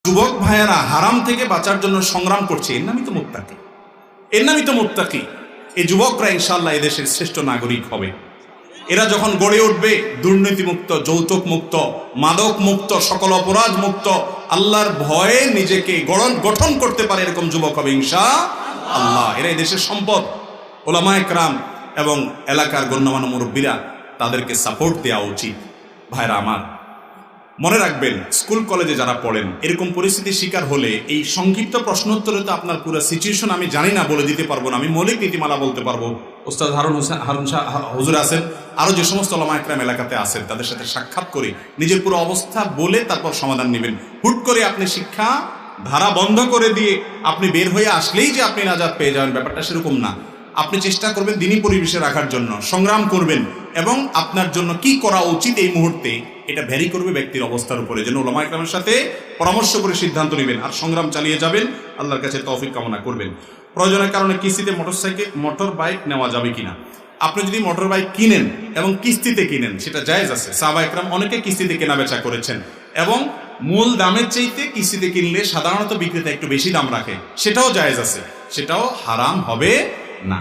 যুবক ভাইয়েরা হারাম থেকে বাঁচার জন্য সংগ্রাম করছে, এর নামই তো মুত্তাকি, এর নামই তো মুত্তাকি। এই যুবকরা ইনশাআল্লাহ এদেশের শ্রেষ্ঠ নাগরিক হবে। এরা যখন গড়ে উঠবে দুর্নীতিমুক্ত, যৌতুক মুক্ত, মাদক মুক্ত, সকল অপরাধ মুক্ত, আল্লাহর ভয়ে নিজেকে গঠন করতে পারে এরকম যুবক হবে ইনশাআল্লাহ। এরা এই দেশের সম্পদ। ওলামায়ে কেরাম এবং এলাকার গণ্যমান্য মুরব্বীরা তাদেরকে সাপোর্ট দেওয়া উচিত। ভাইরা আমার, মনে রাখবেন, স্কুল কলেজে যারা পড়েন এরকম পরিস্থিতির শিকার হলে এই সংক্ষিপ্ত প্রশ্নোত্তরে তো আপনার পুরো সিচুয়েশন আমি জানি না, বলে দিতে পারবো না। আমি মৌলিক নীতিমালা বলতে পারবো। ওস্তাদ হারুন শাহ হুজুর আছেন, আরো যে সমস্ত ওলামায়ে কেরাম এলাকাতে আছেন, তাদের সাথে সাক্ষাৎ করে নিজের পুরো অবস্থা বলে তারপর সমাধান নেবেন। হুট করে আপনি শিক্ষা ধারা বন্ধ করে দিয়ে আপনি বের হয়ে আসলেই যে আপনি নাজাত পেয়ে যাবেন, ব্যাপারটা সেরকম না। আপনি চেষ্টা করবেন দিনই পরিবেশে রাখার জন্য, সংগ্রাম করবেন, এবং আপনার জন্য কি করা উচিত এই মুহূর্তে এটা ভ্যারি করবে ব্যক্তির অবস্থার উপরে। যেন ওলামায়ে কেরামের সাথে পরামর্শ করে সিদ্ধান্ত নেবেন আর সংগ্রাম চালিয়ে যাবেন। আল্লাহর কাছে তৌফিক কামনা করবেন। প্রয়োজনের কারণে কিস্তিতে মোটর বাইক নেওয়া যাবে কিনা? আপনি যদি মোটর বাইক কিনেন এবং কিস্তিতে কিনেন, সেটা জায়েজ আছে। সাহাবায়ে কেরাম অনেকে কিস্তিতে কেনা বেচা করেছেন, এবং মূল দামের চাইতে কিস্তিতে কিনলে সাধারণত বিক্রেতা একটু বেশি দাম রাখে, সেটাও জায়েজ আছে, সেটাও হারাম হবে না।